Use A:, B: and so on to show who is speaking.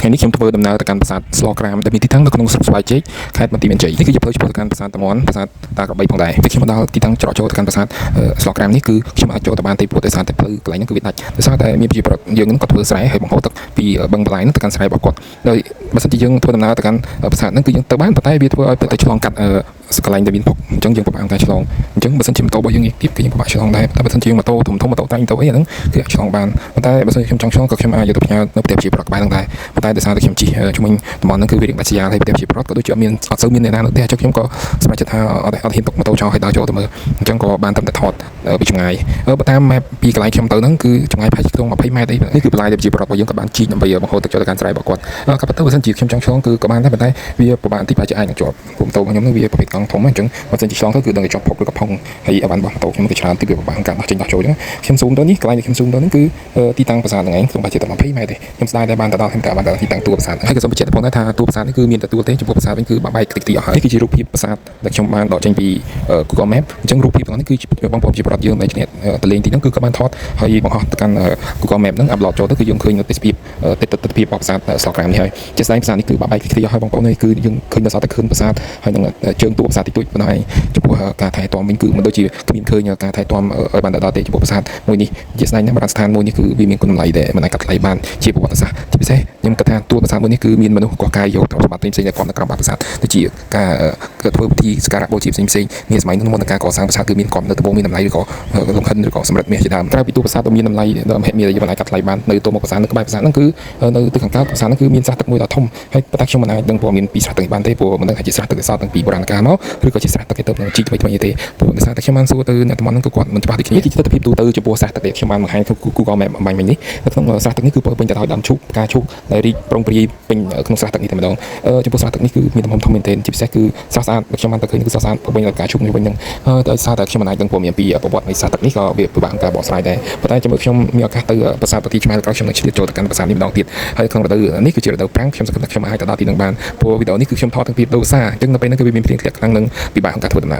A: ថ្ងៃនេះខ្ញុំធ្វើដំណើរទៅកាន់ប្រាសាទស្លក្រាមដែលមានទីតាំងនៅក្នុងស្រុកស្វាយជ័យខេត្តបន្ទាយមានជ័យនេះគឺជាផ្លូវឆ្ពោះទៅកាន់ប្រាសាទតាមាន់ប្រាសាទតាក្របីផងដែរពេលខ្ញុំមកដល់ទីតាំងច្រកចូលទៅកាន់ប្រាសាទស្លក្រាមនេះគឺខ្ញុំអាចចូលទៅបានទេព្រោះដោយសារតែផ្លូវកន្លែងហ្នឹងគឺវាដាច់ដោយសារតែមានប្រជាពលរដ្ឋយើងហ្នឹងគាត់ធ្វើស្រែហើយបង្ហូរទឹកពីបឹងបន្លែហ្នឹងទៅកាន់ស្រែរបស់គាត់ដោយបើសិនជាយើងធ្វើដំណើរទៅកាន់ប្រាសាទហ្នឹងគឺយើងទៅបានប៉ុន្តែវាធ្វើឲ្យទៅឆ្លងកាត់កន្លែងដែលមានពុកអញ្ចឹងយើងពិបាកការឆ្លងអញ្ចឹងបើសិនជាម៉ូតូរបស់យើងទៀតគឺយើងពិបាកឆ្លងដែរតែបើសិនជាម៉ូតូធំម៉ូតូតាំងទៅអីហ្នឹងគឺអាចឆ្លងបានប៉ុន្តែបើសិនជាខ្ញុំចង់ឆ្លងក៏ខ្ញុំអាចយកទៅផ្ញើនៅប្រទេសប្រជាពលរដ្ឋក្បែរហ្នឹងដែរប៉ុន្តែដោយសារតែខ្ញុំជិះជាមួយតំបន់ហ្នឹងគឺវារៀងបាច់ជាយ៉ាងហើយប្រទេសប្រជាពលរដ្ឋក៏ដូចជាអត់សូវមានអ្នកណានៅទេអញ្ចឹងខ្ញុំក៏សម្រេចចិត្តថាអត់ហ៊ានទុកម៉ូតូចោលឲ្យដើរចូលទៅមើលអញ្ចឹងក៏បានតែថតពីចម្ងាយបើតាម map ពីកន្លែងខ្ញុំទៅហ្នឹងគឺចម្ងាយប្រហែលជា20 ម៉ែត្រអីនេះគឺបន្លាយដែលប្រជាពលរដ្ឋរបស់យើងក៏បានជីកដើម្បីបង្ហូរទឹកចូលទៅកាន់ស្រែរបស់គាត់ក៏ប៉ុន្តែបើសិនជាខ្ញុំចង់ឆ្លងគឺក៏បានដែរប៉ុន្តែវាពិបាកទីប្រហែលជាអាចនឹងជាប់ព្រោះម៉ូតូរបស់ខ្ញុំហ្នឹងវាប្រភេទកង់ធំអញ្ចឹងបើសិនជាឆ្លងទៅគឺដឹងតែជាប់ភពឬក៏ផុងហើយអវ៉ាន់របស់ម៉ូតូខ្ញុំគឺច្រើនទីវាពិបាកការដោះចេញដោះចូលអញ្ចឹងខ្ញុំស៊ូមទៅនេះកន្លែងដែលខ្ញុំស៊ូមទៅហ្នឹងគឺទីតាំងប្រាសាទហ្នឹងឯងក្នុងប្រហែលជា20 ម៉ែត្រទេខ្ញុំស្ដាយតែបានទៅដល់ខ្ញុំតែបានទៅទីតាំងតួប្រាសាទហើយក៏សូមបញ្ជាក់ផងដែរថាតួប្រាសាទនេះគឺមានតែតួទេចំពោះប្រាសាទវិញគឺបែកតិចតិចអស់ហើយនេះគឺជារូបភាពប្រាសាទដែលខ្ញុំបានដកចេញពី Google Map អញ្ចឹងរូបភាពទាំងនេះគឺបងប្អូនជាប្រដ្ឋយើងដែលគ្នាទៅលេងទីហ្នឹងគឺក៏បានថតហើយបង្ហោះទៅកាន់ Google Map ហ្នឹង upload ចូលទៅគឺយើងឃើញនៅទេសភាពទិដ្ឋភាពរបស់ប្រាសាទស្លក្រាមនេះហើយជាក់ស្ដែងប្រាសាទនេះគឺបែកតិចតិចអស់ហើយបងប្អូននេះគឺយើងឃើញដល់សតតែឃើញប្រាសាទហើយនឹងជើងតួប្រាសាទតិចតួចប៉ុណ្ណោះហើយចំពោះការថែទាំវិញគឺមិនដូចជាគ្មានឃើញការថែទាំឲ្យបានដល់ទេចំពោះប្រាសាទមួយនេះជាស្ដែងណាស់ប្រាសាទមួយនេះគឺវាមានគុណតម្លៃដែលមិនអាចកាត់ថ្លៃបានជាប្រវត្តិសាស្ត្រជាពិសេសខ្ញុំគិតថាតួប្រាសាទមួយនេះគឺមានមនុស្សកោះកាយយកទ្រព្យសម្បត្តិផ្សេងៗដែលគាត់នៅក្រោមប្រាសាទដូចជាការធ្វើពិធីសក្ការៈបូជាផ្សេងៗនាសម័យនោះមុននឹងការកសាងប្រាសាទគឺមានគាត់នៅដំបូងមានតម្លៃឬក៏លំហិនឬក៏សម្រិតមាសជាដើមក្រៅពីតួប្រាសាទមានតម្លៃដ៏មហិមាដែលយើងមិនអាចកាត់ថ្លៃបាននៅតួមកប្រាសាទនៅក្បែរប្រាសាទហ្នឹងគឺនៅទិសខាងកើតប្រាសាទហ្នឹងគឺមានស្រះទឹកមួយដ៏ធំហើយប៉ុន្តែខ្ញុំមិនអាចដឹងព័ត៌មានពីស្រះទឹកនេះបានទេព្រោះមិនដឹងថាជាស្រះទឹកកសោតតាំងពីបុរាណកាលមកឬក៏ជាស្រះទឹកគេទៅនឹងជីថ្មីៗទេព្រោះដោយសារតែខ្ញុំបានសួរទៅអ្នកតំបន់ហ្នឹងគឺគាត់មិនច្បាស់ដូចគ្នាជាទស្សនវិជ្ជាទូទៅចំពោះស្រះទឹកដែលខ្ញុំបានបង្ហាញក្នុង Google Map អំបញ្ញមិញនេះនៅក្នុងស្រះទឹកនេះគឺពោរពេញទៅដោយដើមឈូកផ្កាឈូកដែលរីកប្រងព្រាយពេញក្នុងស្រះទឹកនេះតែម្ដងចំពោះស្រះទឹកនេះគឺមានទំហំធំមែនទែនជាពិសេសគឺស្រស់ស្អាតខ្ញុំបានទៅឃើញគឺស្រស់ស្អាតពោរពេញដោយផ្កាឈូកនេះវិញហ្នឹងដោយសារតែខ្ញុំមិនអាចដឹងព័ត៌មានពីប្រវត្តិនៃស្រះទឹកនេះក៏វាពិបាកការបកស្រាយដែរប៉ុន្តែជាមួយខ្ញុំមានឱកាសទៅប្រាសាទប្រទីឆ្មារក្រោយខ្ញុំនឹងឆ្លៀតចូលទៅកាន់ប្រាសាទនេះម្ដងទៀតហើយក្នុងរដូវនេះគឺជារដូវប្រាំងខ្ញុំសង្ឃឹមថាខ្ញុំអាចទៅដល់ទីនោះបានព្រោះវីដេអូនេះគឺខ្ញុំថតតាំងពីរដូវវស្សាអញ្ចឹងនៅពេលហ្នឹងគឺវាមានភ្លៀងធ្លាក់ខ្លាំងនឹងពិបាកក្នុងការធ្វើដំណើរ